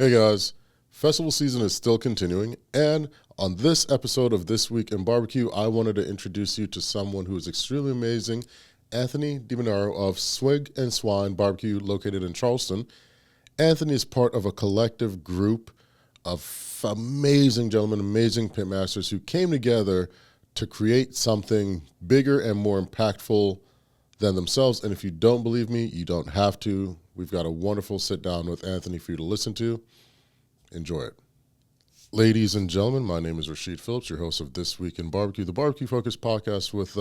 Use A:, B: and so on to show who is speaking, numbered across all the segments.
A: Hey guys, festival season is still continuing, and on this episode of This Week in Barbecue, I wanted to introduce you to someone who is extremely amazing, Anthony DiBernardo of Swig Swine BBQ located in Charleston. Anthony is part of a collective group of amazing gentlemen, amazing pitmasters who came together to create something bigger and more impactful than themselves. And if you don't believe me, you don't have to. We've got a wonderful sit down with Anthony for you to listen to. Enjoy it. Ladies and gentlemen, my name is Rasheed Phillips, your host of This Week in Barbecue, the barbecue-focused podcast with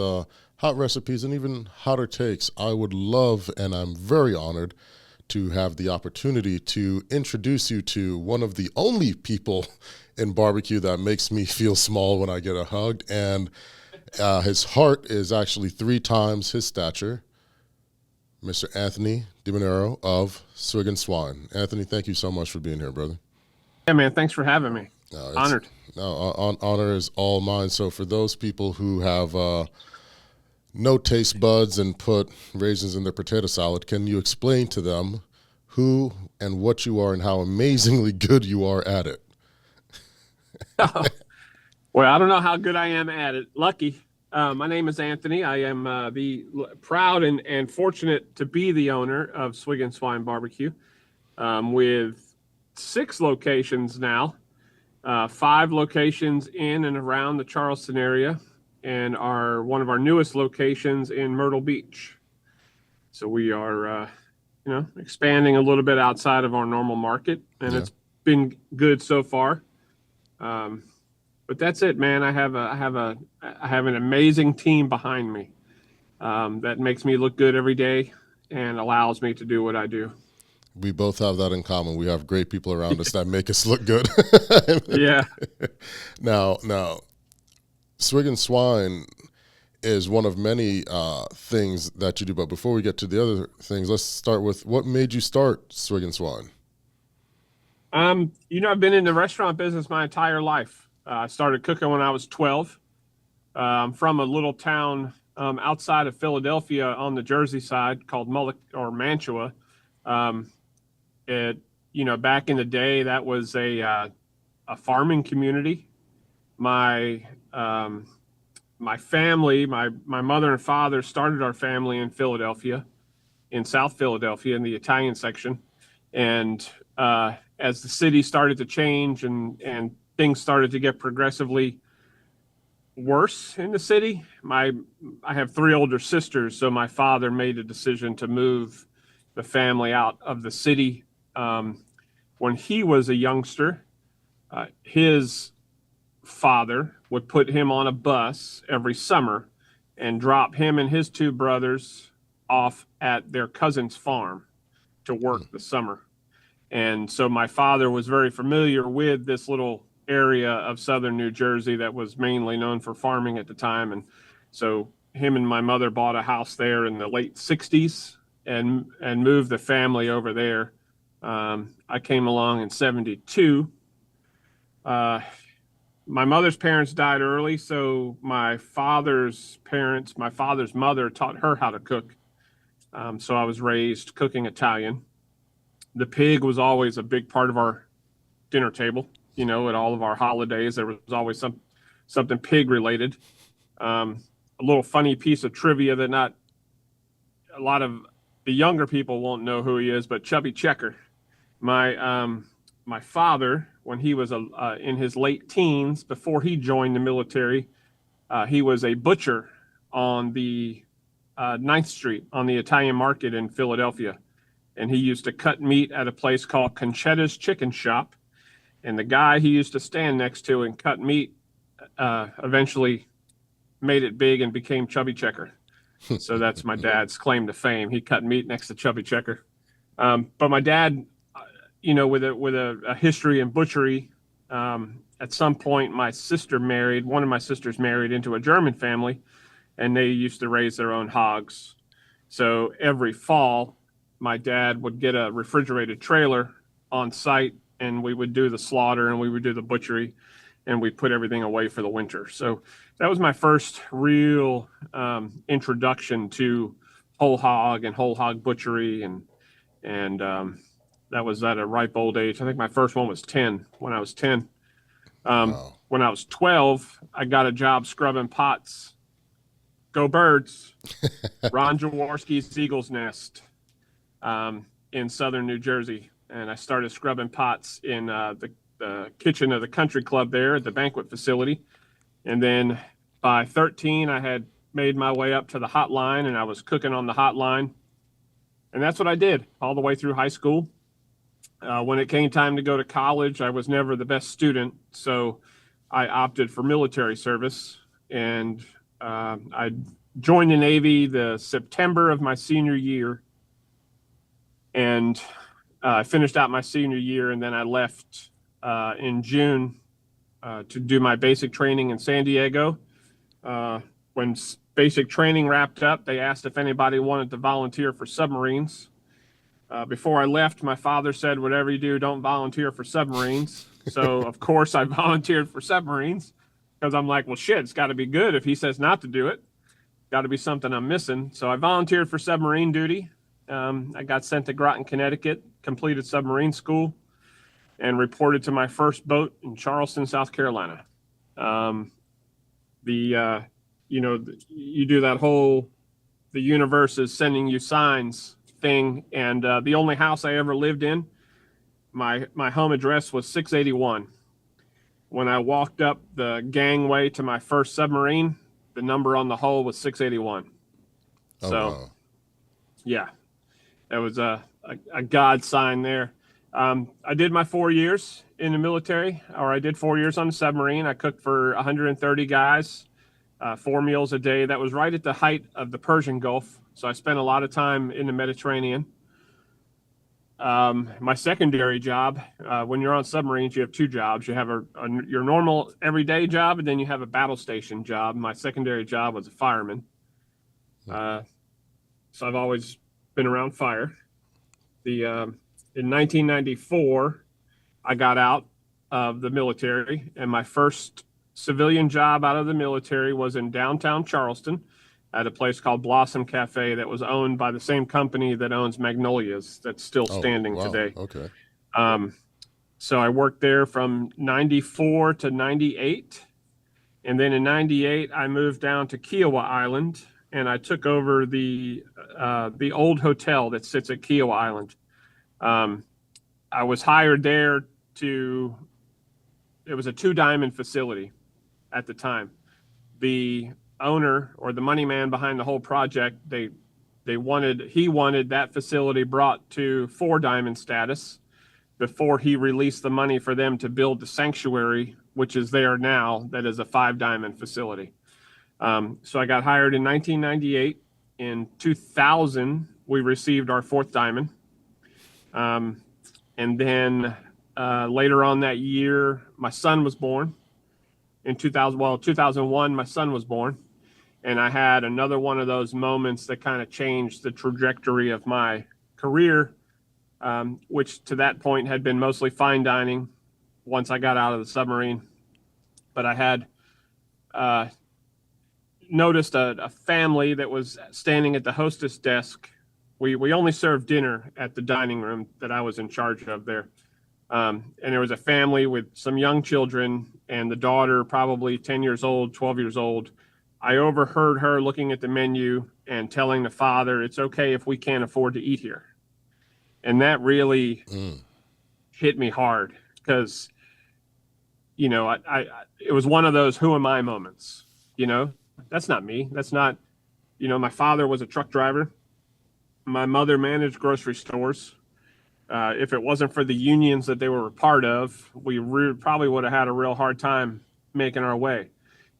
A: hot recipes and even hotter takes. I would love, and I'm very honored, to have the opportunity to introduce you to one of the only people in barbecue that makes me feel small when I get a hug, and his heart is actually 3 times his stature, Mr. Anthony DiBernardo of Swig Swine. Anthony, thank you so much for being here, brother.
B: Yeah, man. Thanks for having me. Honored.
A: Honor is all mine. So for those people who have no taste buds and put raisins in their potato salad, can you explain to them who and what you are and how amazingly good you are at it?
B: Well, I don't know how good I am at it. Lucky. My name is Anthony. I am proud and fortunate to be the owner of Swig Swine BBQ with 6 locations now, 5 locations in and around the Charleston area, and one of our newest locations in Myrtle Beach. So we are, expanding a little bit outside of our normal market, and It's been good so far. But that's it, man. I have an amazing team behind me that makes me look good every day and allows me to do what I do.
A: We both have that in common. We have great people around us that make us look good.
B: Yeah.
A: Now, Swig Swine is one of many things that you do. But before we get to the other things, let's start with what made you start Swig Swine?
B: I've been in the restaurant business my entire life. I started cooking when I was 12 from a little town outside of Philadelphia on the Jersey side called Mantua. Back in the day, that was a farming community. My family, my mother and father started our family in Philadelphia, in South Philadelphia, in the Italian section. And as the city started to change and things started to get progressively worse in the city, I have 3 older sisters, so my father made a decision to move the family out of the city. When he was a youngster, his father would put him on a bus every summer and drop him and his 2 brothers off at their cousin's farm to work the summer. And so my father was very familiar with this little area of southern New Jersey that was mainly known for farming at the time. And so him and my mother bought a house there in the late 60s and moved the family over there. I came along in 72. My mother's parents died early, so my father's mother taught her how to cook. So I was raised cooking Italian. The pig was always a big part of our dinner table. At all of our holidays, there was always something pig related. A little funny piece of trivia that not a lot of the younger people won't know who he is, but Chubby Checker. My father, when he was in his late teens, before he joined the military, he was a butcher on the 9th Street on the Italian market in Philadelphia. And he used to cut meat at a place called Conchetta's Chicken Shop. And the guy he used to stand next to and cut meat eventually made it big and became Chubby Checker. So that's my dad's claim to fame. He cut meat next to Chubby Checker. But my dad, with a history in butchery, at some point one of my sisters married into a German family, and they used to raise their own hogs. So every fall, my dad would get a refrigerated trailer on site, and we would do the slaughter and we would do the butchery, and we'd put everything away for the winter. So that was my first real introduction to whole hog butchery and That was at a ripe old age. I think my first one was 10 when I was 10.
A: Wow.
B: When I was 12, I got a job scrubbing pots. Go Birds. Ron Jaworski's Eagle's Nest in southern New Jersey. And I started scrubbing pots in the kitchen of the country club there at the banquet facility. And then by 13, I had made my way up to the hotline, and I was cooking on the hotline. And that's what I did all the way through high school. When it came time to go to college, I was never the best student, so I opted for military service. And I joined the Navy the September of my senior year. And I finished out my senior year, and then I left in June to do my basic training in San Diego. When basic training wrapped up, they asked if anybody wanted to volunteer for submarines. Before I left, my father said, whatever you do, don't volunteer for submarines. So, of course, I volunteered for submarines because I'm like, well, shit, it's got to be good if he says not to do it. Got to be something I'm missing. So I volunteered for submarine duty. I got sent to Groton, Connecticut, completed submarine school, and reported to my first boat in Charleston, South Carolina. You do that whole, the universe is sending you signs thing. And the only house I ever lived in, my home address was 681. When I walked up the gangway to my first submarine, the number on the hull was 681.
A: Oh,
B: So,
A: wow.
B: yeah, that was a God sign there. I did my 4 years in the military, or I did 4 years on the submarine. I cooked for 130 guys, 4 meals a day. That was right at the height of the Persian Gulf. So I spent a lot of time in the Mediterranean. My secondary job, when you're on submarines, you have 2 jobs. You have your normal everyday job, and then you have a battle station job. My secondary job was a fireman. So I've always been around fire. In 1994, I got out of the military, and my first civilian job out of the military was in downtown Charleston at a place called Blossom Cafe that was owned by the same company that owns Magnolia's, that's still standing today.
A: Okay.
B: So I worked there from 94 to 98. And then in 98, I moved down to Kiowa Island, and I took over the old hotel that sits at Kiowa Island. I was hired there it was a 2-diamond facility at the time. The owner, or the money man behind the whole project, he wanted that facility brought to 4-diamond status before he released the money for them to build the sanctuary, which is there now, that is a 5-diamond facility. So I got hired in 1998. In 2000, we received our 4th diamond. And then later on that year, my son was born. In 2001, my son was born. And I had another one of those moments that kind of changed the trajectory of my career, which to that point had been mostly fine dining once I got out of the submarine. But I had noticed a family that was standing at the hostess desk. We only served dinner at the dining room that I was in charge of there. And there was a family with some young children, and the daughter, probably 10 years old, 12 years old. I overheard her looking at the menu and telling the father, it's okay if we can't afford to eat here. And that really hit me hard because, it was one of those who am I moments. That's not me. That's not, my father was a truck driver. My mother managed grocery stores. If it wasn't for the unions that they were a part of, we probably would have had a real hard time making our way.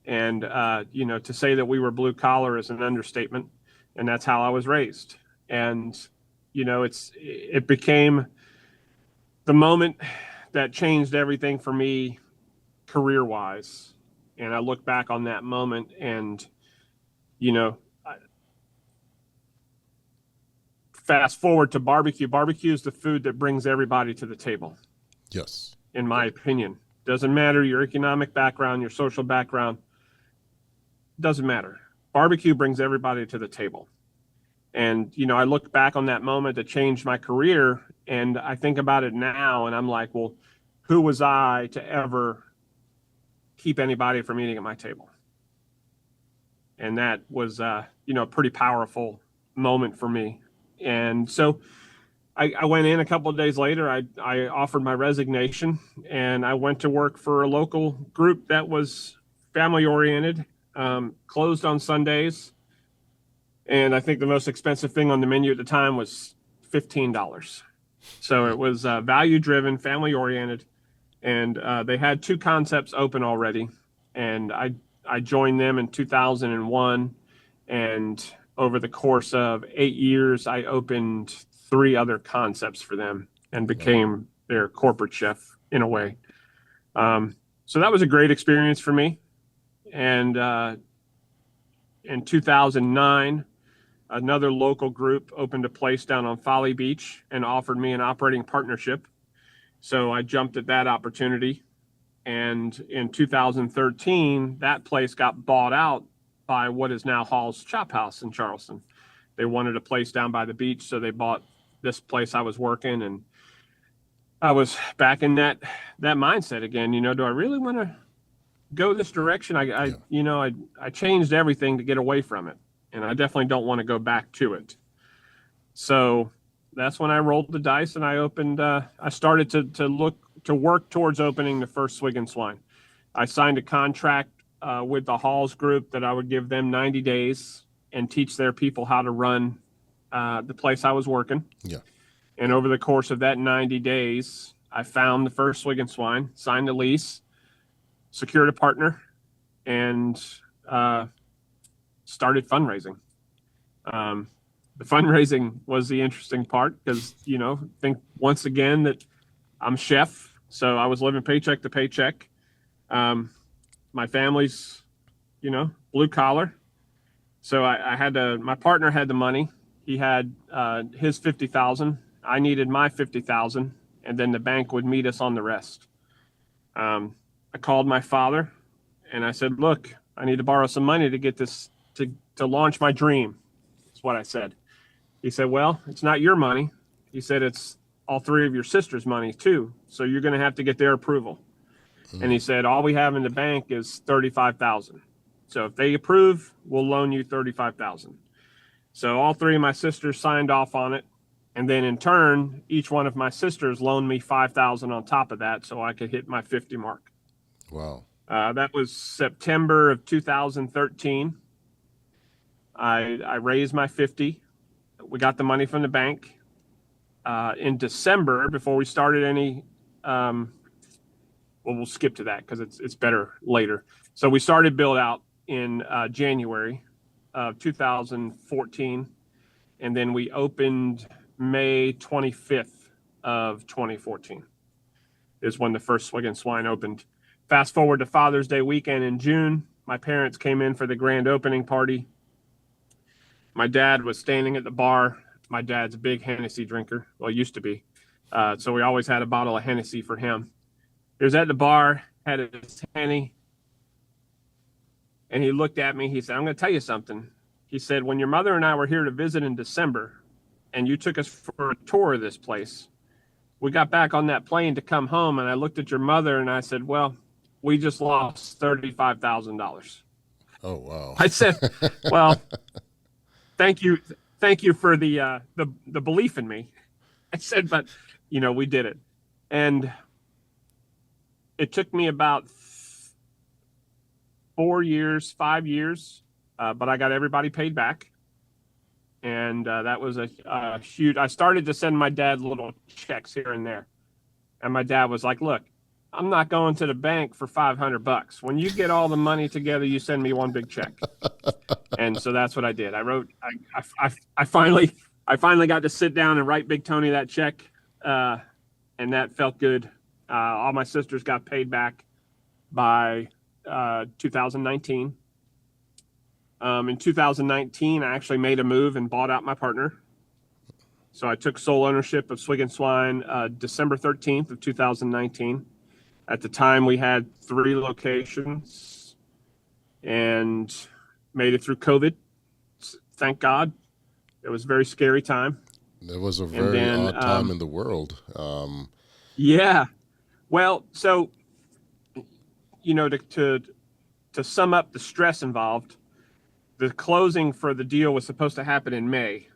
B: And, to say that we were blue collar is an understatement. And that's how I was raised. And, it became the moment that changed everything for me career wise. And I look back on that moment and, fast forward to barbecue. Barbecue is the food that brings everybody to the table.
A: Yes.
B: In my opinion. Doesn't matter your economic background, your social background. Doesn't matter. Barbecue brings everybody to the table. And, I look back on that moment that changed my career, And I think about it now and I'm like, well, who was I to ever keep anybody from eating at my table? And that was, a pretty powerful moment for me. And so I went in a couple of days later. I offered my resignation and I went to work for a local group that was family oriented, closed on Sundays. And I think the most expensive thing on the menu at the time was $15. So it was value driven, family oriented. And they had 2 concepts open already. And I joined them in 2001. And over the course of 8 years, I opened 3 other concepts for them and became their corporate chef in a way. So that was a great experience for me. And in 2009, another local group opened a place down on Folly Beach and offered me an operating partnership. So I jumped at that opportunity. And in 2013, that place got bought out by what is now Hall's Chop House in Charleston. They wanted a place down by the beach, so they bought this place I was working, and I was back in that mindset again. Do I really want to go this direction? I changed everything to get away from it, and I definitely don't want to go back to it. So that's when I rolled the dice and I opened. I started to work towards opening the first Swig Swine. I signed a contract with the Halls group that I would give them 90 days and teach their people how to run the place I was working.
A: Yeah.
B: And over the course of that 90 days, I found the first Swig Swine, signed a lease, secured a partner, and started fundraising. The fundraising was the interesting part because, think once again that I'm chef. So I was living paycheck to paycheck. My family's, blue collar. So my partner had the money. He had his 50,000. I needed my 50,000, and then the bank would meet us on the rest. I called my father and I said, look, I need to borrow some money to get this, to launch my dream. That's what I said. He said, well, it's not your money. He said, it's all 3 of your sisters' money too. So you're going to have to get their approval. And he said, all we have in the bank is 35,000. So if they approve, we'll loan you 35,000. So all 3 of my sisters signed off on it. And then in turn, each one of my sisters loaned me 5,000 on top of that so I could hit my 50 mark.
A: Wow.
B: That was September of 2013. I raised my 50. We got the money from the bank. In December, before we started any, we'll skip to that because it's better later. So we started build out in January of 2014, and then we opened May 25th of 2014 is when the first Swig Swine opened. Fast forward to Father's Day weekend in June. My parents came in for the grand opening party. My dad was standing at the bar. My dad's a big Hennessy drinker. Well, used to be. So we always had a bottle of Hennessy for him. He was at the bar, had his Henny, and he looked at me. He said, I'm going to tell you something. He said, when your mother and I were here to visit in December and you took us for a tour of this place, we got back on that plane to come home, and I looked at your mother and I said, well, we just lost $35,000.
A: Oh, wow.
B: I said, well, thank you for the belief in me. I said, but we did it. And it took me about 5 years, but I got everybody paid back. And that was a huge, I started to send my dad little checks here and there. And my dad was like, look, I'm not going to the bank for $500. When you get all the money together, you send me one big check. And so that's what I did. I finally got to sit down and write Big Tony that check. And that felt good. All my sisters got paid back by 2019. In 2019, I actually made a move and bought out my partner. So I took sole ownership of Swig Swine December 13th of 2019. At the time, we had 3 locations and made it through COVID. Thank God. It was a very scary time.
A: It was a
B: And
A: very
B: then,
A: odd time in the world.
B: yeah. Well, so, to sum up the stress involved, the closing for the deal was supposed to happen in May.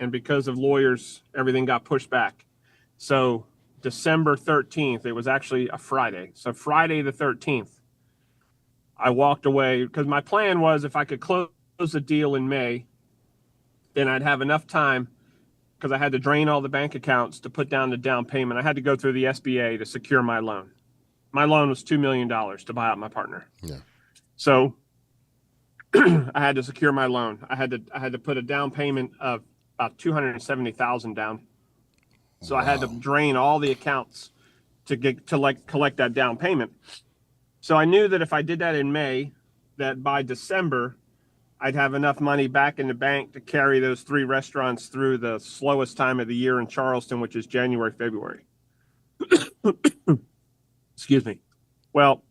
B: And because of lawyers, everything got pushed back. So December 13th, it was actually a Friday. So Friday the 13th, I walked away because my plan was if I could close the deal in May, then I'd have enough time because I had to drain all the bank accounts to put down the down payment. I had to go through the SBA to secure my loan. My loan was $2 million to buy out my partner.
A: Yeah.
B: So I had to secure my loan. I had to put a down payment of about $270,000 down. So I had to drain all the accounts to collect that down payment. So I knew that if I did that in May, that by December, I'd have enough money back in the bank to carry those 3 restaurants through the slowest time of the year in Charleston, which is January, February. Excuse me. Well,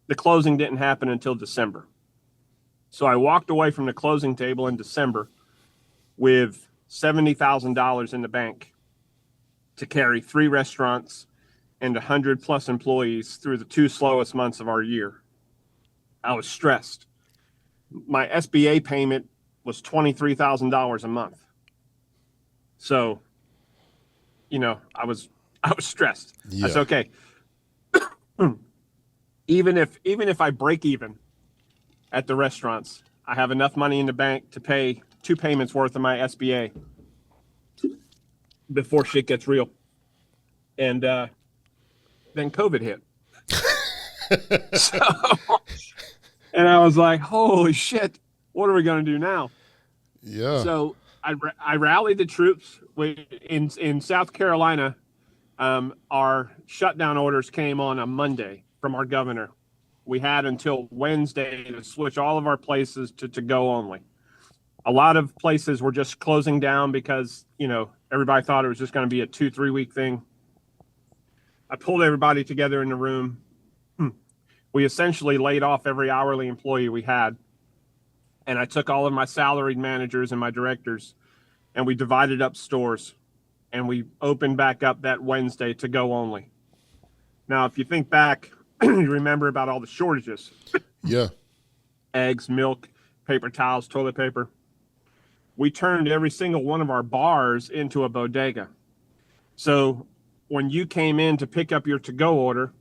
B: the closing didn't happen until December. So I walked away from the closing table in December with $70,000 in the bank to carry 3 restaurants and 100 plus employees through the 2 slowest months of our year. I was stressed. My SBA payment was $23,000 a month. So, I was stressed.
A: Yeah.
B: I said, okay, even if I break even at the restaurants, I have enough money in the bank to pay 2 payments worth of my SBA before shit gets real. And then COVID hit. So, and I was like, holy shit, what are we going to do now?
A: Yeah.
B: So I rallied the troops. In South Carolina, our shutdown orders came on a Monday from our governor. We had until Wednesday to switch all of our places to go only. A lot of places were just closing down because, everybody thought it was just going to be a 2-3 week thing. I pulled everybody together in the room. We essentially laid off every hourly employee we had. And I took all of my salaried managers and my directors, and we divided up stores, and we opened back up that Wednesday to go only. Now, if you think back, you remember about all the shortages.
A: Yeah.
B: Eggs, milk, paper towels, toilet paper. We turned every single one of our bars into a bodega. So when you came in to pick up your to-go order,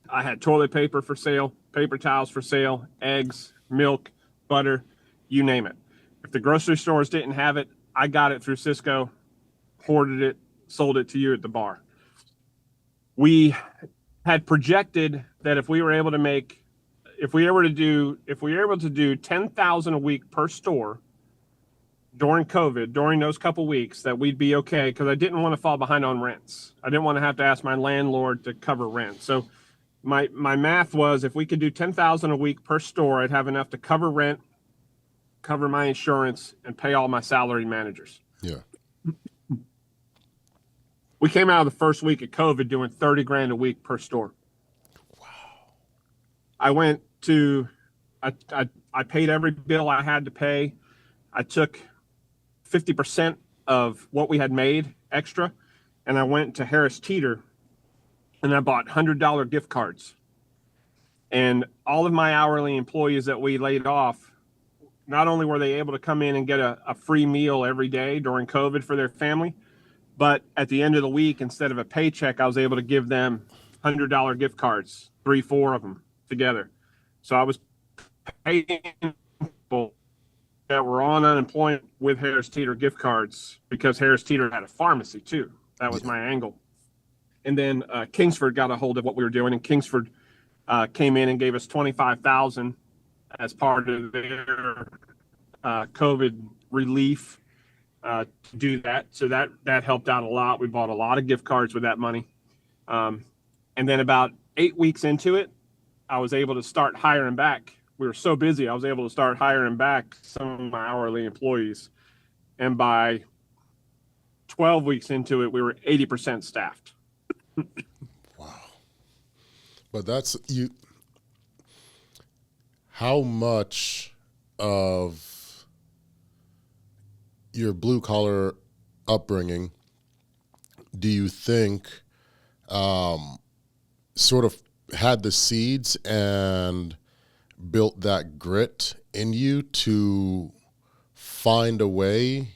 B: I had toilet paper for sale, paper towels for sale, eggs, milk, butter, you name it. If the grocery stores didn't have it, I got it through Cisco, hoarded it, sold it to you at the bar. We had projected that if we were able to do 10,000 a week per store during COVID, during those couple weeks, that we'd be okay, because I didn't want to fall behind on rents. I didn't want to have to ask my landlord to cover rent. So my math was, if we could do 10,000 a week per store, I'd have enough to cover rent, cover my insurance, and pay all my salary managers.
A: Yeah.
B: We came out of the first week of COVID doing 30 grand a week per store.
A: Wow.
B: I paid every bill I had to pay. I took 50% of what we had made extra, and I went to Harris Teeter and I bought $100 gift cards. And all of my hourly employees that we laid off, not only were they able to come in and get a free meal every day during COVID for their family, but at the end of the week, instead of a paycheck, I was able to give them $100 gift cards, 3-4 of them together. So I was paying people that were on unemployment with Harris Teeter gift cards, because Harris Teeter had a pharmacy too. That was my angle. And then Kingsford got a hold of what we were doing, and Kingsford came in and gave us $25,000 as part of their COVID relief to do that. So that helped out a lot. We bought a lot of gift cards with that money. And then about 8 weeks into it, I was able to start hiring back. We were so busy, I was able to start hiring back some of my hourly employees. And by 12 weeks into it, we were 80% staffed.
A: Wow. But that's you. How much of your blue collar upbringing do you think sort of had the seeds and built that grit in you to find a way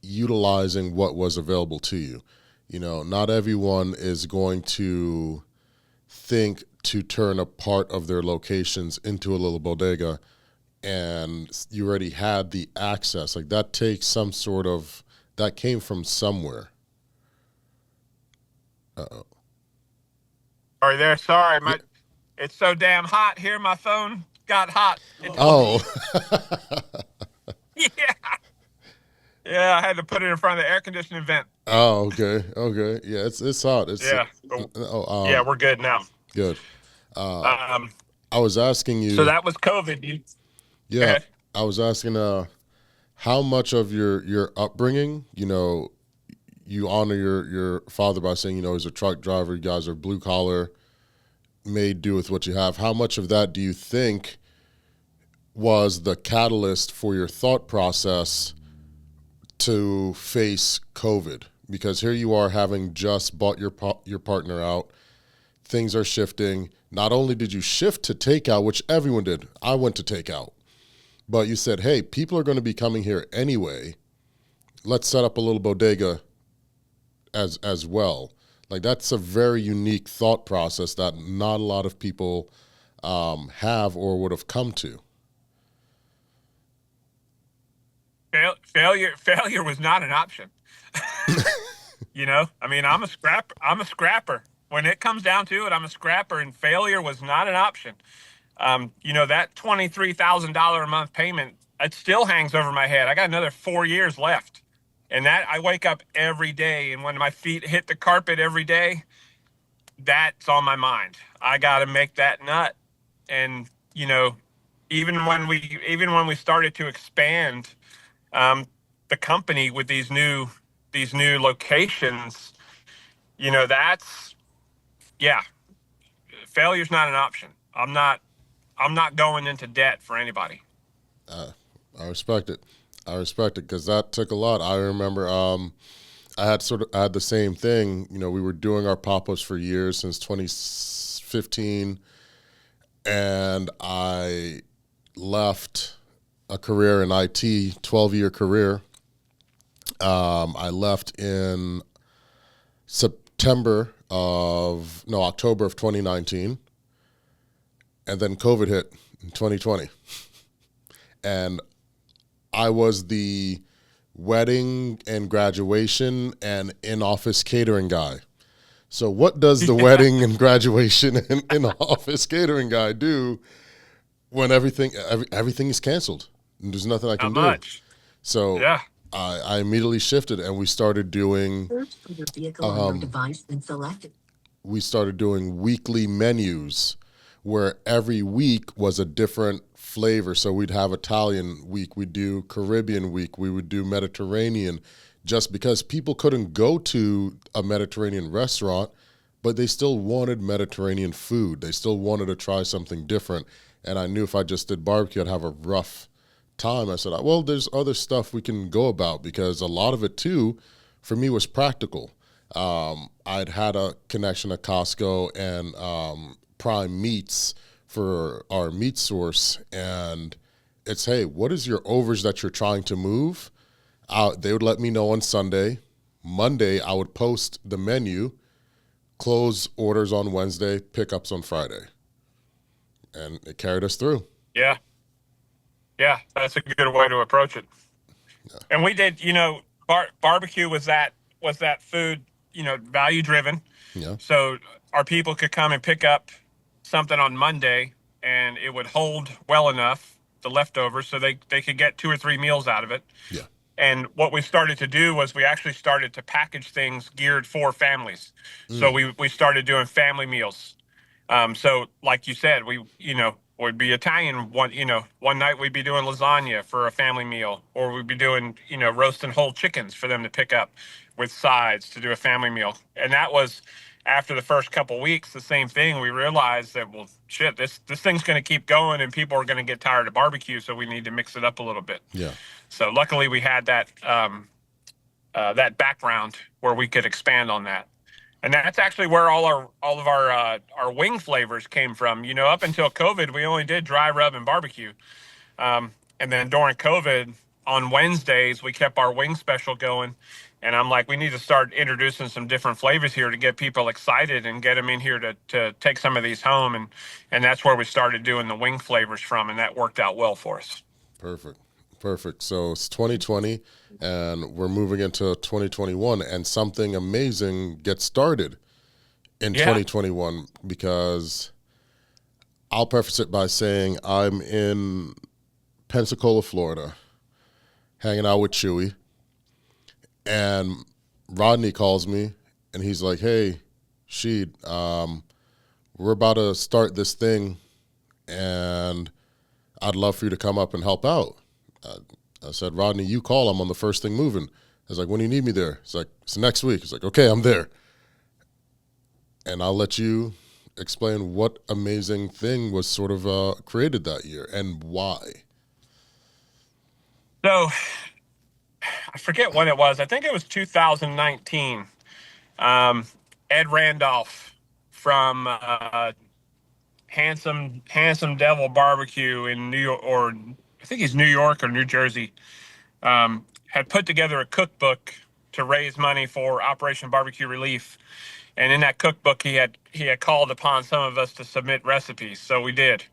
A: utilizing what was available to you? You know, not everyone is going to think to turn a part of their locations into a little bodega, and you already had the access. Like that takes some sort of, that came from somewhere. Uh-oh.
B: Are you there? Sorry,
A: Yeah.
B: it's so damn hot here. My phone got hot.
A: Oh.
B: Yeah. Yeah, I had to put it in front of the air conditioning vent.
A: Oh, okay. Okay. Yeah, it's hot. It's
B: Yeah. Yeah, we're good now.
A: good.
B: Um,
A: I was asking
B: so
A: you,
B: that was COVID. Go
A: yeah,
B: ahead.
A: I was asking how much of your upbringing, you know, you honor your father by saying, you know, he's a truck driver, you guys are blue collar, made do with what you have. How much of that do you think was the catalyst for your thought process to face COVID? Because here you are, having just bought your partner out, things are shifting. Not only did you shift to takeout, which everyone did, I went to takeout, but you said, hey, people are going to be coming here anyway. Let's set up a little bodega as well. Like that's a very unique thought process that not a lot of people have or would have come to.
B: Failure was not an option. You know, I mean, I'm a scrapper. When it comes down to it, I'm a scrapper, and failure was not an option. You know, that $23,000 a month payment, it still hangs over my head. I got another 4 years left, and that I wake up every day, and when my feet hit the carpet every day, that's on my mind. I got to make that nut. And you know, even when we started to expand the company with these new locations, you know, that's, yeah, failure's not an option. I'm not going into debt for anybody.
A: I respect it. I respect it because that took a lot. I remember I had the same thing. You know, we were doing our pop-ups for years since 2015, and I left a career in IT, 12-year career. I left in October of 2019, and then COVID hit in 2020. And I was the wedding and graduation and in-office catering guy. So what does the wedding and graduation and in-office catering guy do when everything is canceled? And there's nothing I can
B: Not
A: do.
B: much.
A: So
B: Yeah.
A: I immediately shifted, and we started doing weekly menus where every week was a different flavor. So we'd have Italian week, we'd do Caribbean week, we would do Mediterranean, just because people couldn't go to a Mediterranean restaurant, but they still wanted Mediterranean food. They still wanted to try something different. And I knew if I just did barbecue, I'd have a rough time. I said, well, there's other stuff we can go about, because a lot of it too, for me, was practical. I'd had a connection at Costco and Prime Meats for our meat source, and it's, hey, what is your overage that you're trying to move? They would let me know on Sunday. Monday, I would post the menu, close orders on Wednesday, pickups on Friday, and it carried us through.
B: Yeah. Yeah, that's a good way to approach it.
A: Yeah.
B: And we did, you know, barbecue was that food, you know, value driven.
A: Yeah.
B: So our people could come and pick up something on Monday, and it would hold well enough, the leftovers, so they could get 2 or 3 meals out of it.
A: Yeah.
B: And what we started to do was we actually started to package things geared for families. So we started doing family meals. So like you said, would be Italian one night we'd be doing lasagna for a family meal, or we'd be doing, roasting whole chickens for them to pick up with sides to do a family meal. And that was after the first couple weeks, the same thing. We realized that, well, shit, this thing's going to keep going and people are going to get tired of barbecue. So we need to mix it up a little bit.
A: Yeah.
B: So luckily we had that background where we could expand on that. And that's actually where all of our wing flavors came from. You know, up until COVID, we only did dry rub and barbecue. And then during COVID, on Wednesdays, we kept our wing special going. And I'm like, we need to start introducing some different flavors here to get people excited and get them in here to take some of these home. And that's where we started doing the wing flavors from. And that worked out well for us.
A: Perfect. Perfect. So it's 2020 and we're moving into 2021 and something amazing gets started in 2021 because I'll preface it by saying I'm in Pensacola, Florida, hanging out with Chewy, and Rodney calls me and he's like, "Hey, Sheed, we're about to start this thing and I'd love for you to come up and help out." I said, "Rodney, you call. I'm on the first thing moving." I was like, "When do you need me there?" It's like, "It's next week." It's like, "Okay, I'm there." And I'll let you explain what amazing thing was sort of created that year and why.
B: So I forget when it was. I think it was 2019. Ed Randolph from Handsome Devil Barbecue in New York, or I think he's New York or New Jersey, had put together a cookbook to raise money for Operation Barbecue Relief. And in that cookbook, he had called upon some of us to submit recipes. So we did.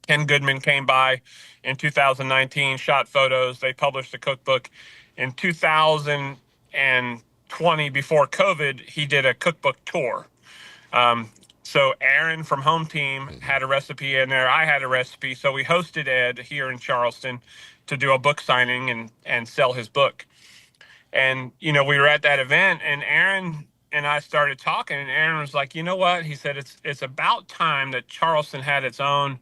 B: Ken Goodman came by in 2019, shot photos. They published the cookbook. In 2020, before COVID, he did a cookbook tour. So Aaron from Home Team had a recipe in there. I had a recipe. So we hosted Ed here in Charleston to do a book signing and sell his book. And, you know, we were at that event and Aaron and I started talking, and Aaron was like, "You know what?" He said, it's about time that Charleston had its own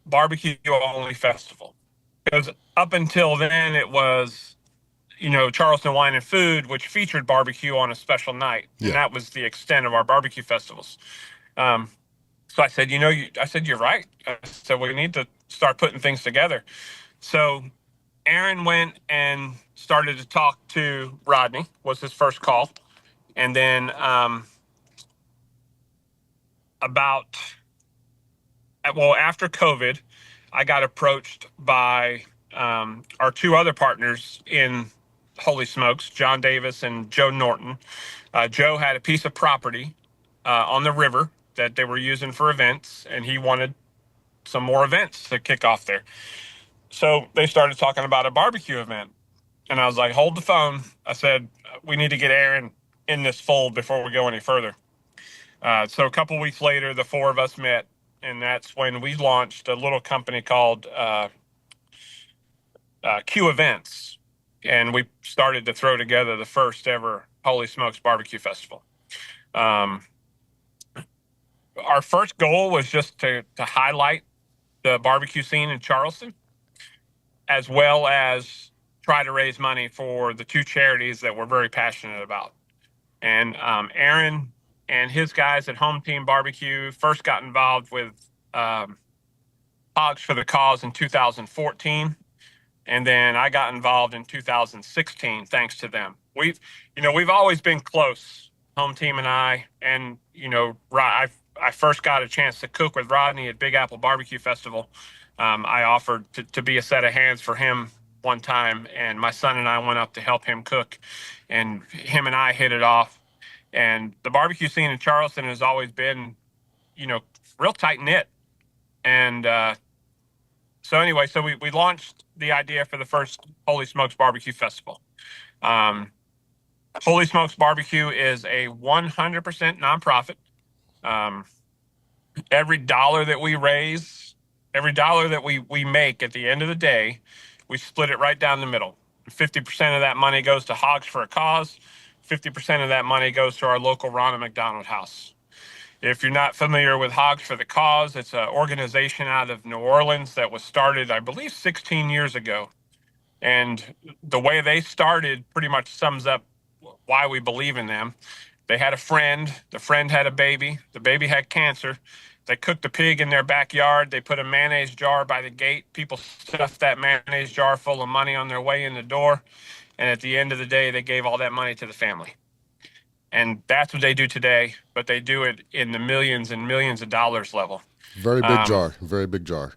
B: barbecue only festival. Because up until then it was, you know, Charleston Wine and Food, which featured barbecue on a special night. Yeah. And that was the extent of our barbecue festivals. So I said, you're right. I said, we need to start putting things together. So Aaron went and started to talk to Rodney, was his first call. And then after COVID, I got approached by our two other partners in Holy Smokes, John Davis and Joe Norton. Joe had a piece of property on the river that they were using for events, and he wanted some more events to kick off there. So they started talking about a barbecue event. And I was like, hold the phone. I said, we need to get Aaron in this fold before we go any further. So a couple weeks later, the four of us met, and that's when we launched a little company called Q Events. And we started to throw together the first ever Holy Smokes BBQ Festival. Our first goal was just to highlight the barbecue scene in Charleston, as well as try to raise money for the two charities that we're very passionate about. And Aaron and his guys at Home Team Barbecue first got involved with Hogs for the Cause in 2014. And then I got involved in 2016, thanks to them. We've always been close, Home Team and I. And, I first got a chance to cook with Rodney at Big Apple Barbecue Festival. I offered to be a set of hands for him one time, and my son and I went up to help him cook, and him and I hit it off. And the barbecue scene in Charleston has always been, real tight knit. And so we launched the idea for the first Holy Smokes BBQ Festival. Holy Smokes BBQ is a 100% nonprofit. Every dollar that we raise, every dollar that we make at the end of the day, we split it right down the middle. 50% of that money goes to Hogs for a Cause. 50% of that money goes to our local Ronald McDonald House. If you're not familiar with Hogs for the Cause, it's an organization out of New Orleans that was started, I believe, 16 years ago. And the way they started pretty much sums up why we believe in them. They had a friend. The friend had a baby. The baby had cancer. They cooked a pig in their backyard. They put a mayonnaise jar by the gate. People stuffed that mayonnaise jar full of money on their way in the door. And at the end of the day, they gave all that money to the family. And that's what they do today, but they do it in the millions and millions of dollars level.
A: Very big jar. Very big jar.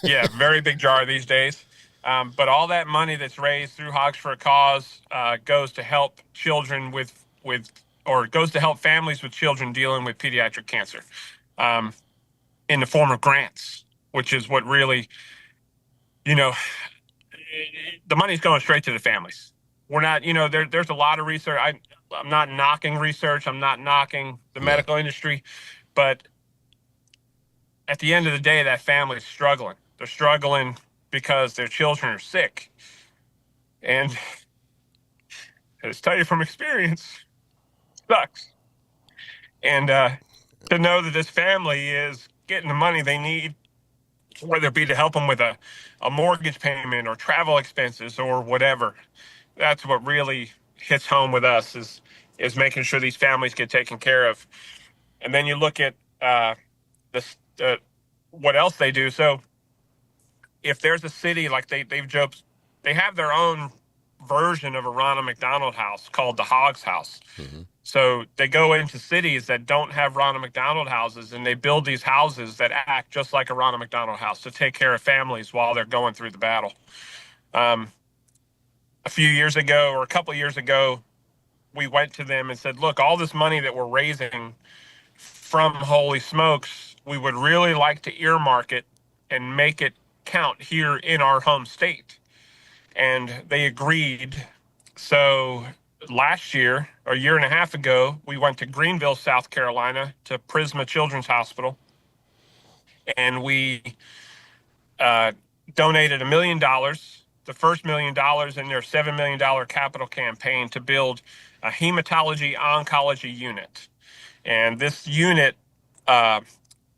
B: Yeah, very big jar these days. But all that money that's raised through Hogs for a Cause goes to help children or goes to help families with children dealing with pediatric cancer in the form of grants, which is what really, the money's going straight to the families. We're not, there's a lot of research. I'm not knocking research. I'm not knocking the medical industry, but at the end of the day, that family is struggling. They're struggling because their children are sick. And I just tell you from experience, sucks. And to know that this family is getting the money they need, whether it be to help them with a mortgage payment or travel expenses or whatever, that's what really hits home with us is making sure these families get taken care of. And then you look at what else they do. So if there's a city like they've joked, they have their own version of a Ronald McDonald House called the Hogs House. Mm-hmm. So they go into cities that don't have Ronald McDonald houses, and they build these houses that act just like a Ronald McDonald House to take care of families while they're going through the battle. A few years ago, or a couple of years ago, we went to them and said, look, all this money that we're raising from Holy Smokes, we would really like to earmark it and make it count here in our home state. And they agreed. So last year, or a year and a half ago, we went to Greenville, South Carolina, to Prisma Children's Hospital, and we donated $1 million, the first $1 million in their $7 million capital campaign to build a hematology oncology unit. And this unit, not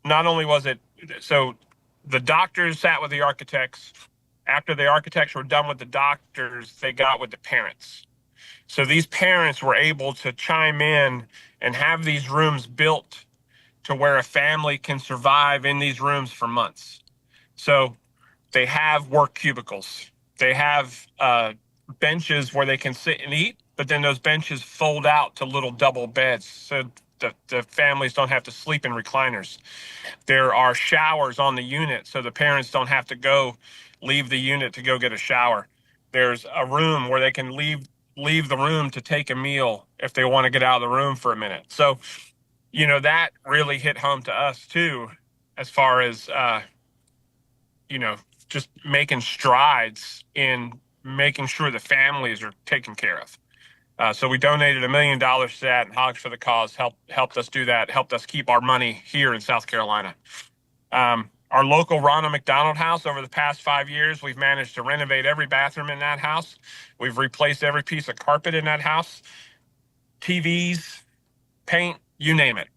B: only was it, so the doctors sat with the architects. After the architects were done with the doctors, they got with the parents. So these parents were able to chime in and have these rooms built to where a family can survive in these rooms for months. So they have work cubicles. They have benches where they can sit and eat, but then those benches fold out to little double beds. So the families don't have to sleep in recliners. There are showers on the unit, so the parents don't have to leave the unit to go get a shower. There's a room where they can leave the room to take a meal if they want to get out of the room for a minute. So, that really hit home to us too, as far as, just making strides in making sure the families are taken care of. So we donated $1 million to that, and Hogs for the Cause helped us do that, helped us keep our money here in South Carolina. Our local Ronald McDonald House, over the past 5 years, we've managed to renovate every bathroom in that house. We've replaced every piece of carpet in that house, TVs, paint, you name it.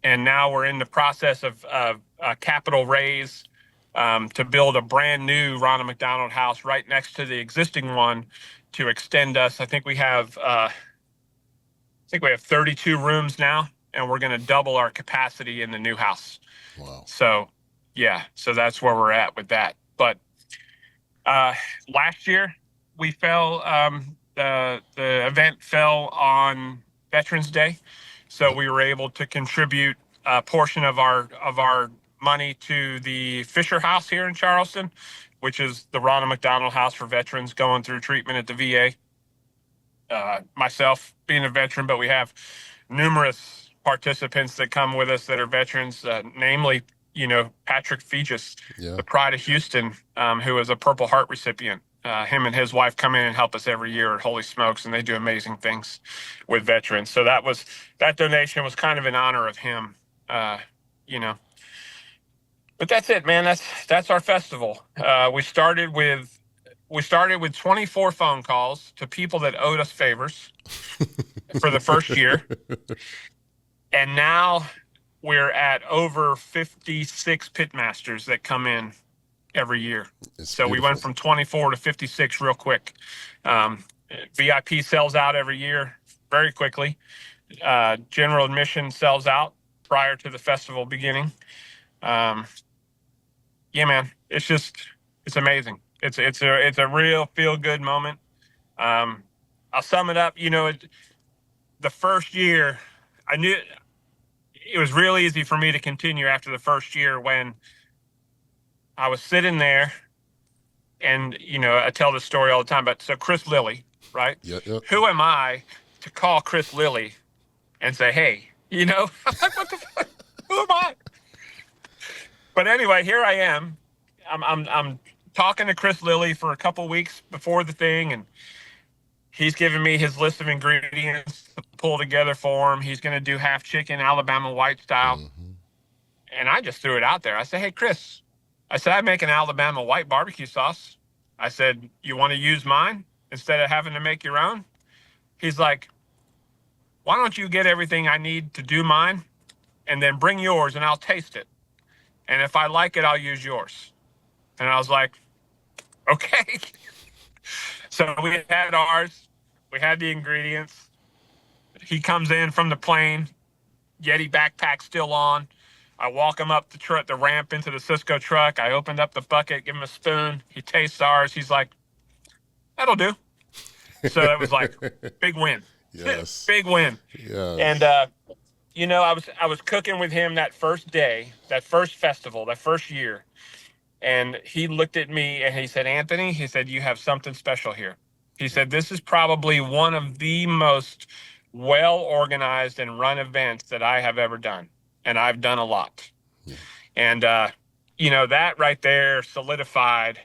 B: And now we're in the process of a capital raise to build a brand new Ronald McDonald House right next to the existing one to extend us. I think we have 32 rooms now, and we're going to double our capacity in the new house.
A: Wow.
B: So, yeah, so that's where we're at with that. But last year we fell, the event fell on Veterans Day. So we were able to contribute a portion of our money to the Fisher House here in Charleston, which is the Ronald McDonald House for veterans going through treatment at the VA. Myself being a veteran, but we have numerous participants that come with us that are veterans, namely, Patrick Fegis, the Pride of Houston, who is a Purple Heart recipient. Him and his wife come in and help us every year at Holy Smokes, and they do amazing things with veterans. So that donation was kind of in honor of him, But that's it, man. That's our festival. We started with 24 phone calls to people that owed us favors for the first year. And now we're at over 56 pitmasters that come in every year. So we went from 24 to 56 real quick. VIP sells out every year very quickly. General admission sells out prior to the festival beginning. Yeah, man, it's amazing. It's a real feel good moment. I'll sum it up. The first year, I knew it was real easy for me to continue after the first year when I was sitting there, and I tell this story all the time. But so Chris Lilly, right?
A: Yeah, yeah.
B: Who am I to call Chris Lilly and say, "Hey, what the fuck? Who am I?" But anyway, here I am. I'm talking to Chris Lilly for a couple weeks before the thing, and he's giving me his list of ingredients to pull together for him. He's going to do half chicken, Alabama white style.
A: Mm-hmm.
B: And I just threw it out there. I said, "Hey, Chris," I said, "I make an Alabama white barbecue sauce." I said, "You want to use mine instead of having to make your own?" He's like, "Why don't you get everything I need to do mine and then bring yours and I'll taste it. And if I like it, I'll use yours." And I was like, "Okay." So we had ours. We had the ingredients. He comes in from the plane, Yeti backpack still on. I walk him up the ramp into the Cisco truck. I opened up the bucket, give him a spoon. He tastes ours. He's like, "That'll do." So it was like, big win.
A: Yes.
B: Big win.
A: Yes.
B: And I was cooking with him that first day, that first festival, that first year. And he looked at me and he said, "Anthony," he said, "you have something special here." He said, "This is probably one of the most well-organized and run events that I have ever done. And I've done a lot."
A: Yeah.
B: And, that right there solidified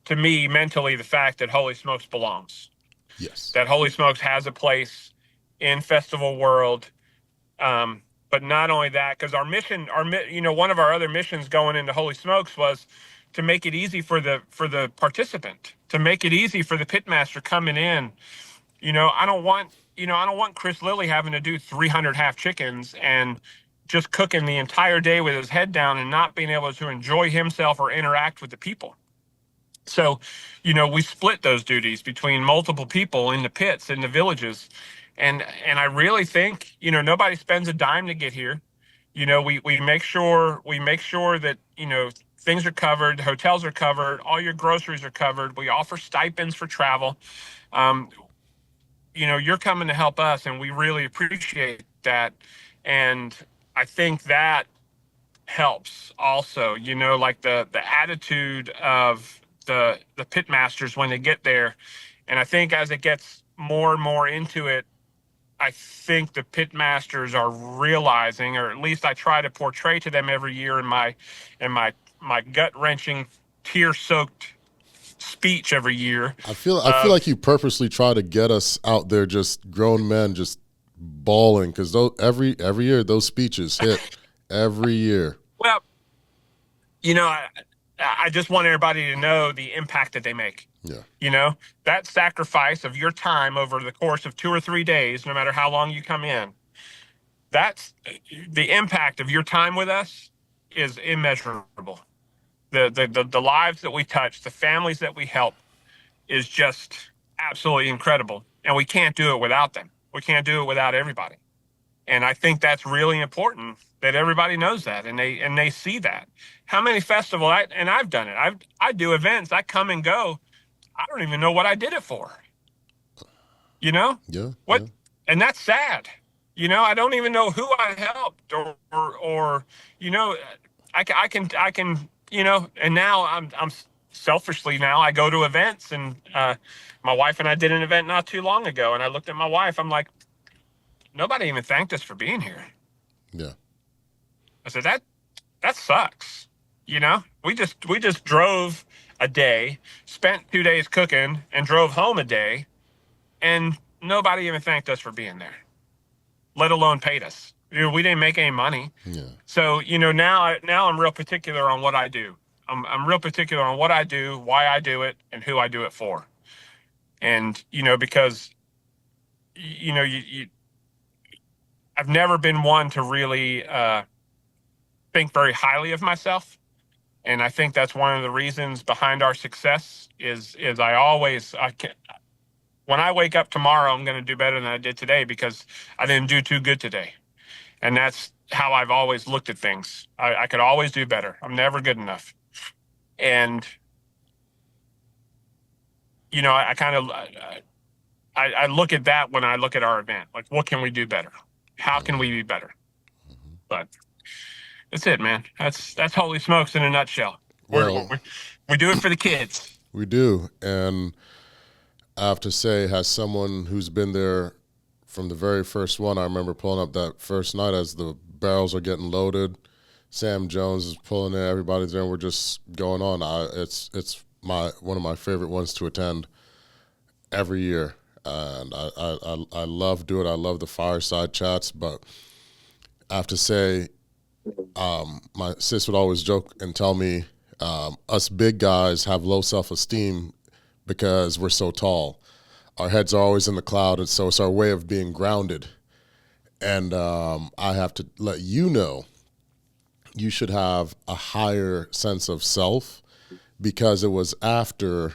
B: to me mentally the fact that Holy Smokes belongs.
A: Yes.
B: That Holy Smokes has a place in festival world. But not only that, because our mission, one of our other missions going into Holy Smokes was to make it easy for the participant, to make it easy for the pitmaster coming in. I don't want Chris Lilly having to do 300 half chickens and just cooking the entire day with his head down and not being able to enjoy himself or interact with the people. So, we split those duties between multiple people in the pits, in the villages. And I really think, nobody spends a dime to get here. We make sure that, things are covered, hotels are covered, all your groceries are covered. We offer stipends for travel. You're coming to help us, and we really appreciate that. And I think that helps also, like the attitude of the pitmasters when they get there. And I think as it gets more and more into it, I think the pitmasters are realizing, or at least I try to portray to them every year in my gut-wrenching, tear-soaked speech every year.
A: I feel like you purposely try to get us out there, just grown men, just bawling, because every year those speeches hit every year.
B: Well, I just want everybody to know the impact that they make.
A: Yeah.
B: That sacrifice of your time over the course of 2 or 3 days, no matter how long you come in, that's the impact of your time with us is immeasurable. The lives that we touch, the families that we help is just absolutely incredible. And we can't do it without them. We can't do it without everybody. And I think that's really important that everybody knows that and they see that. How many festivals, I've done it. I do events, I come and go. I don't even know what I did it for.
A: Yeah.
B: What?
A: Yeah.
B: And that's sad. I don't even know who I helped or I can, and now I'm selfishly now I go to events, and my wife and I did an event not too long ago, and I looked at my wife, I'm like, nobody even thanked us for being here.
A: Yeah.
B: I said, that sucks. We just drove a day, spent 2 days cooking, and drove home a day, and nobody even thanked us for being there, let alone paid us. We didn't make any money.
A: Yeah.
B: So, now I'm real particular on what I do. I'm real particular on what I do, why I do it, and who I do it for. And, because, I've never been one to really think very highly of myself. And I think that's one of the reasons behind our success is when I wake up tomorrow, I'm going to do better than I did today because I didn't do too good today. And that's how I've always looked at things. I could always do better. I'm never good enough. And, I kind of I look at that when I look at our event. Like, what can we do better? How can we be better? But that's it, man. That's Holy Smokes in a nutshell.
A: Well,
B: We do it for the kids.
A: we do. And I have to say, as someone who's been there from the very first one, I remember pulling up that first night as the barrels are getting loaded. Sam Jones is pulling in, everybody's there, and we're just going on. It's one of my favorite ones to attend every year. And I love doing it. I love the fireside chats, but I have to say, my sis would always joke and tell me, us big guys have low self-esteem because we're so tall. Our heads are always in the cloud, and so it's our way of being grounded. And I have to let you know, you should have a higher sense of self, because it was after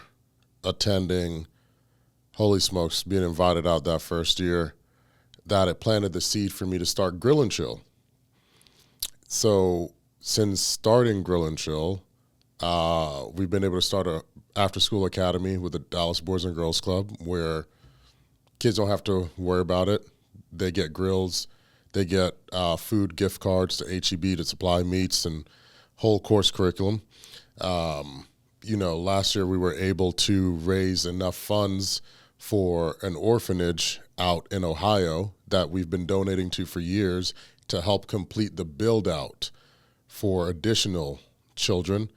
A: attending Holy Smokes, being invited out that first year, that it planted the seed for me to start Grill and Chill. So since starting Grill and Chill, we've been able to start a after-school academy with the Dallas Boys and Girls Club, where kids don't have to worry about it. They get grills, they get food gift cards to HEB to supply meats and whole course curriculum. Last year we were able to raise enough funds for an orphanage out in Ohio that we've been donating to for years to help complete the build-out for additional children.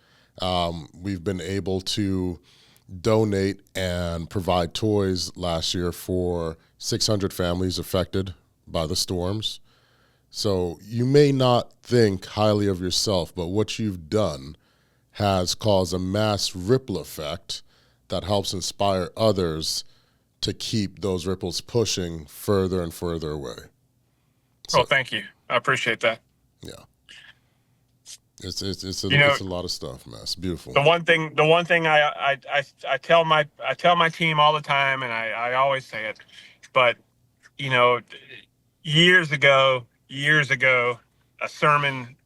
A: We've been able to donate and provide toys last year for 600 families affected by the storms. So you may not think highly of yourself, but what you've done has caused a mass ripple effect that helps inspire others to keep those ripples pushing further and further away.
B: So, thank you. I appreciate that.
A: Yeah. It's a lot of stuff, man. It's beautiful.
B: The one thing I tell my team all the time, and I always say it, but years ago, a sermon,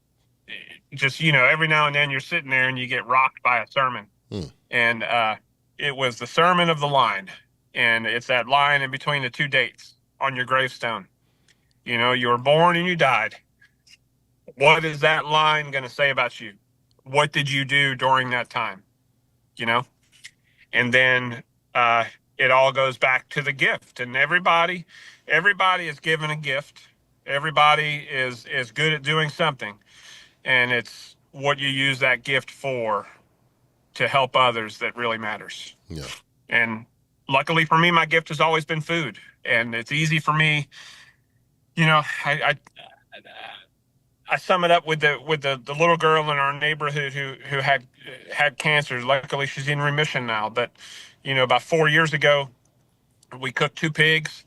B: just every now and then you're sitting there and you get rocked by a sermon, and it was the sermon of the line, and it's that line in between the two dates on your gravestone. You were born and you died. What is that line going to say about you? What did you do during that time? And then it all goes back to the gift. And everybody is given a gift. Everybody is good at doing something. And it's what you use that gift for to help others that really matters.
A: Yeah.
B: And luckily for me, my gift has always been food. And it's easy for me. I sum it up with the little girl in our neighborhood who had cancer. Luckily, she's in remission now. But, about 4 years ago, we cooked 2 pigs,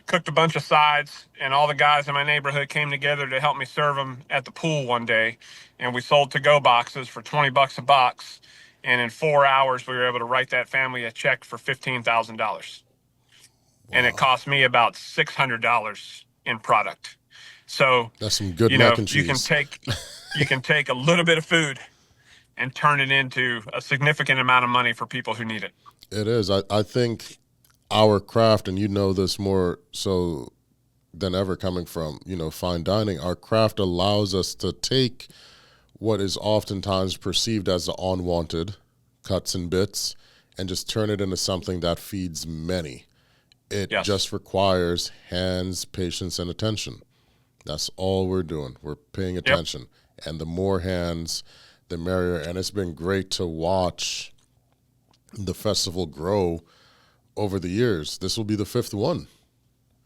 B: cooked a bunch of sides, and all the guys in my neighborhood came together to help me serve them at the pool one day. And we sold to-go boxes for $20 a box. And in 4 hours, we were able to write that family a check for $15,000. Wow. And it cost me about $600 in product. So
A: that's some good mac and cheese.
B: You can take a little bit of food and turn it into a significant amount of money for people who need it.
A: It is. I think our craft, and this more so than ever coming from, fine dining, our craft allows us to take what is oftentimes perceived as the unwanted cuts and bits and just turn it into something that feeds many. It just requires hands, patience, and attention. That's all we're doing. We're paying attention. Yep. And the more hands, the merrier. And it's been great to watch the festival grow over the years. This will be the 5th one.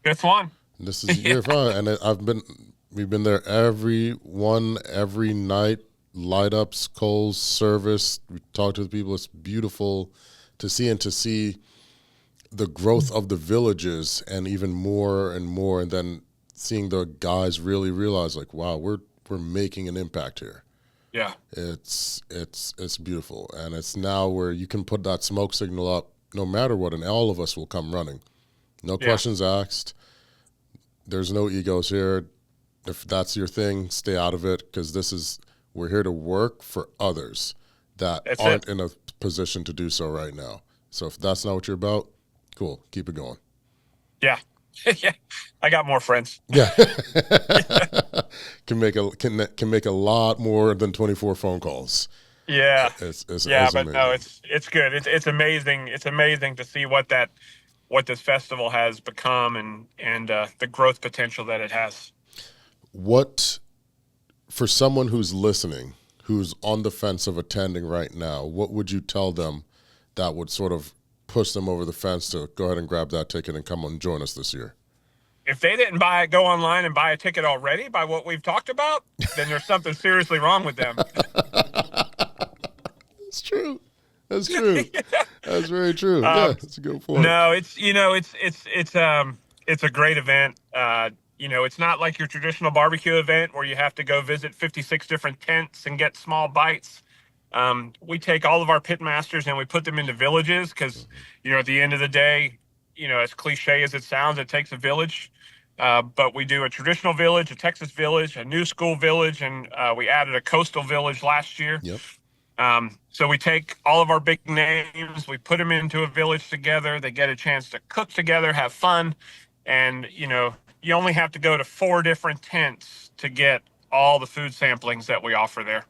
B: 5th one.
A: This is year 5. And we've been there every night, light ups, coals, service. We talk to the people. It's beautiful to see, and to see the growth of the villages, and even more and more. And then seeing the guys really realize, like, wow, we're making an impact here.
B: Yeah.
A: It's beautiful. And it's now where you can put that smoke signal up no matter what, and all of us will come running. No questions asked. There's no egos here. If that's your thing, stay out of it, because we're here to work for others that aren't in a position to do so right now. So if that's not what you're about, cool, keep it going.
B: Yeah. Yeah. I got more friends.
A: Yeah. can make a lot more than 24 phone calls.
B: Yeah.
A: It's
B: Yeah, but no,
A: amazing.
B: it's good. It's amazing. It's amazing to see what this festival has become and the growth potential that it has.
A: What, for someone who's listening, who's on the fence of attending right now, what would you tell them that would sort of push them over the fence to go ahead and grab that ticket and come and join us this year?
B: If they didn't go online and buy a ticket already by what we've talked about, then there's something seriously wrong with them.
A: It's true. That's true. That's very true. Yeah, that's a good point.
B: No, it's a great event. It's not like your traditional barbecue event where you have to go visit 56 different tents and get small bites. We take all of our pitmasters and we put them into villages because, at the end of the day, as cliche as it sounds, it takes a village. But we do a traditional village, a Texas village, a new school village, and we added a coastal village last year.
A: Yep.
B: So we take all of our big names, we put them into a village together. They get a chance to cook together, have fun. And, you only have to go to 4 different tents to get all the food samplings that we offer there.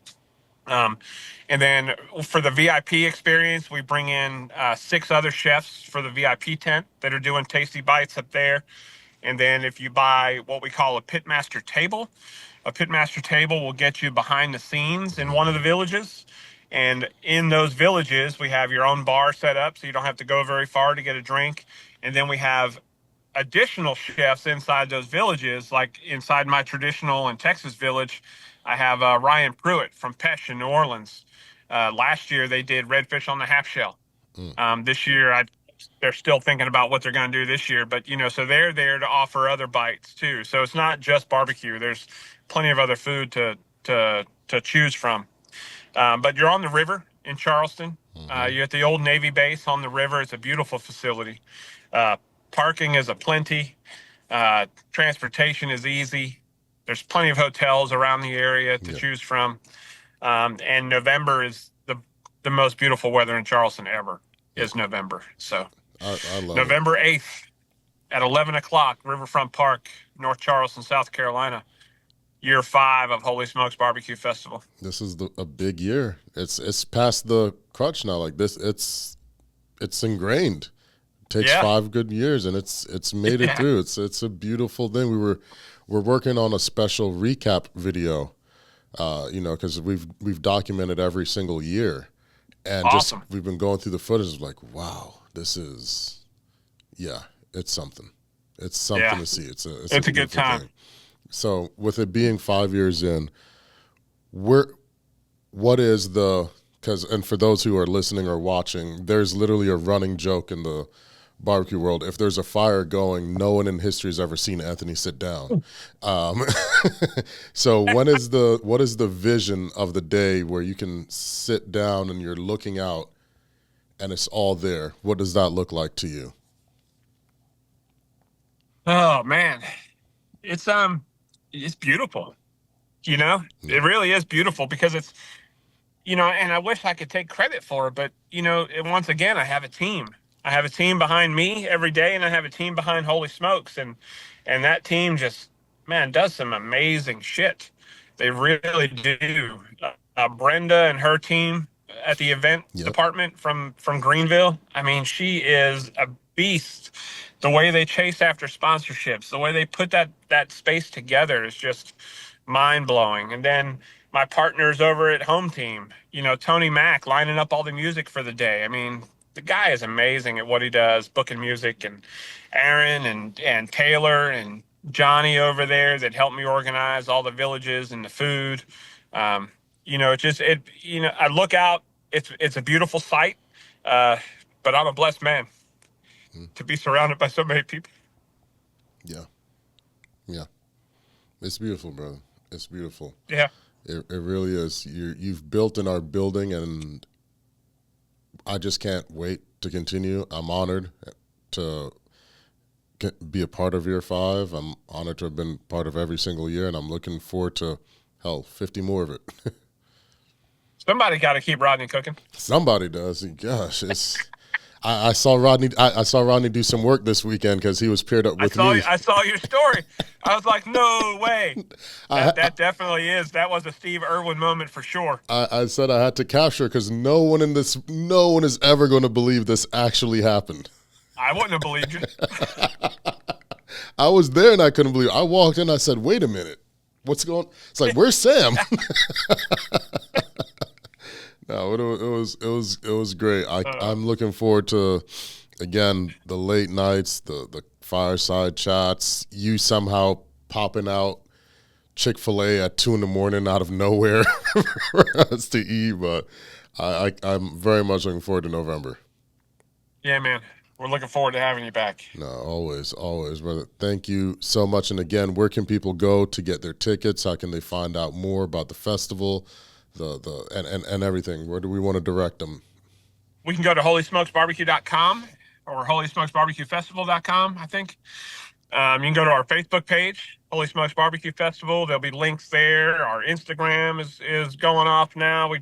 B: And then for the VIP experience, we bring in 6 other chefs for the VIP tent that are doing tasty bites up there. And then if you buy what we call a pitmaster table will get you behind the scenes in one of the villages. And in those villages, we have your own bar set up so you don't have to go very far to get a drink. And then we have additional chefs inside those villages, like inside my traditional and Texas village. I have Ryan Pruitt from Pesh in New Orleans. Last year, they did redfish on the half shell. This year, they're still thinking about what they're going to do this year. But, so they're there to offer other bites, too. So it's not just barbecue. There's plenty of other food to choose from. But you're on the river in Charleston. You're at the old Navy base on the river. It's a beautiful facility. Parking is aplenty. Transportation is easy. There's plenty of hotels around the area to choose from. And November is the most beautiful weather in Charleston ever is November. So
A: I love
B: November 8th at 11 o'clock, Riverfront Park, North Charleston, South Carolina. Year 5 of Holy Smokes BBQ Festival.
A: This is a big year. It's past the crutch now. Like this, it's ingrained. It takes 5 good years, and it's made it through. It's a beautiful thing. We're working on a special recap video, because we've documented every single year, and
B: awesome.
A: We've been going through the footage. Like, wow, this is, it's something. It's something to see. It's a
B: good time.
A: Thing. So with it being 5 years in, what is and for those who are listening or watching, there's literally a running joke in the barbecue world. If there's a fire going, no one in history has ever seen Anthony sit down. So what is the vision of the day where you can sit down and you're looking out and it's all there? What does that look like to you?
B: Oh man, it's beautiful. It really is beautiful because it's, and I wish I could take credit for it, but, once again, I have a team. I have a team behind me every day, and I have a team behind Holy Smokes, and that team just, does some amazing shit. They really do. Brenda and her team at the event department from Greenville, she is a beast. The way they chase after sponsorships, the way they put that space together is just mind-blowing. And then my partners over at Home Team, Tony Mack lining up all the music for the day. The guy is amazing at what he does, booking music, and Aaron and Taylor and Johnny over there that helped me organize all the villages and the food. I look out, it's a beautiful sight, but I'm a blessed man to be surrounded by so many people.
A: Yeah. It's beautiful, brother. It's beautiful.
B: Yeah.
A: It really is. You've built in our building, and I just can't wait to continue. I'm honored to be a part of year 5. I'm honored to have been part of every single year, and I'm looking forward to, 50 more of it.
B: Somebody got to keep Rodney cooking.
A: Somebody does. Gosh, I saw Rodney. I saw Rodney do some work this weekend because he was paired up with me.
C: I saw your story. I was like, no way. That definitely is. That was a Steve Irwin moment for sure.
A: I said I had to capture because no one is ever going to believe this actually happened.
C: I wouldn't have believed you.
A: I was there and I couldn't believe it. I walked in. I said, "Wait a minute, what's going?" It's like, "Where's Sam?" No, it was great. I'm looking forward to, again, the late nights, the fireside chats. You somehow popping out Chick-fil-A at 2 a.m. out of nowhere for us to eat, but I'm very much looking forward to November.
C: Yeah, man. We're looking forward to having you back.
A: No, always, brother. Thank you so much. And again, where can people go to get their tickets? How can they find out more about the festival, and everything? Where do we want to direct them?
C: We can go to holysmokesbbq.com or holysmokesbbqfestival.com, I think. You can go to our Facebook page, Holy Smokes BBQ Festival. There'll be links there. Our Instagram is going off now. We're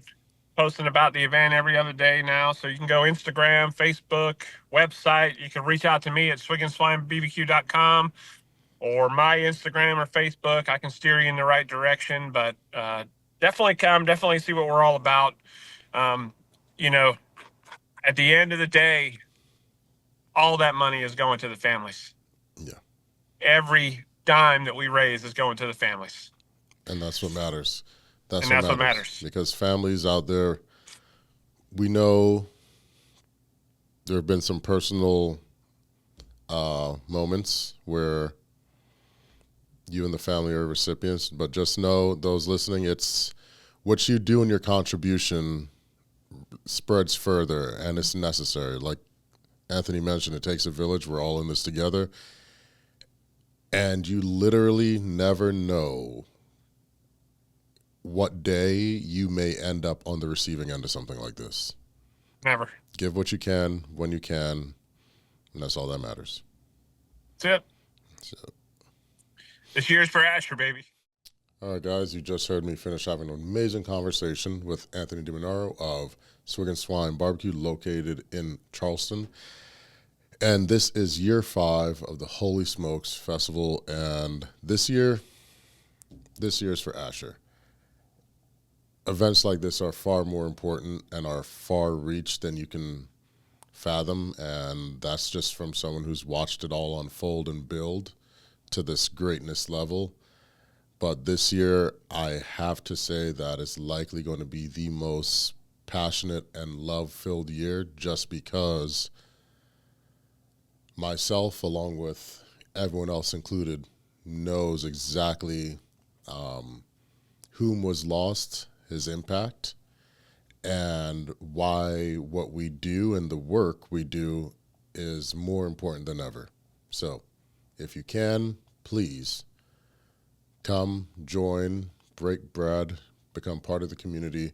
C: posting about the event every other day now. So you can go Instagram, Facebook, website. You can reach out to me at swigswinebbq.com or my Instagram or Facebook. I can steer you in the right direction, but definitely come, definitely see what we're all about. You know, at the end of the day, all that money is going to the families.
A: Yeah.
C: Every dime that we raise is going to the families.
A: And that's what matters.
C: That's what matters.
A: Because families out there, we know there have been some personal moments where you and the family are recipients, but just know, those listening, it's what you do in your contribution spreads further, and it's necessary. Like Anthony mentioned, it takes a village. We're all in this together. And you literally never know what day you may end up on the receiving end of something like this.
C: Never.
A: Give what you can, when you can, and that's all that matters.
C: That's it. This year's for Asher, baby.
A: All right, guys, you just heard me finish having an amazing conversation with Anthony DiBernardo of Swig Swine BBQ, located in Charleston. And this is year 5 of the Holy Smokes Festival. And this year is for Asher. Events like this are far more important and are far reach than you can fathom. And that's just from someone who's watched it all unfold and build to this greatness level. But this year, I have to say that it's likely going to be the most passionate and love-filled year, just because myself, along with everyone else included, knows exactly whom was lost, his impact, and why what we do and the work we do is more important than ever. So if you can, please come, join, break bread, become part of the community,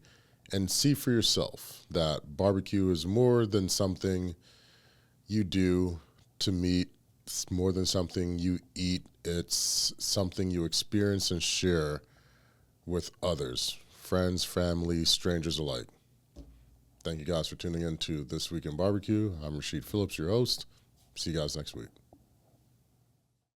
A: and see for yourself that barbecue is more than something you do to meet. It's more than something you eat. It's something you experience and share with others, friends, family, strangers alike. Thank you guys for tuning in to This Week in Barbecue. I'm Rasheed Phillips, your host. See you guys next week.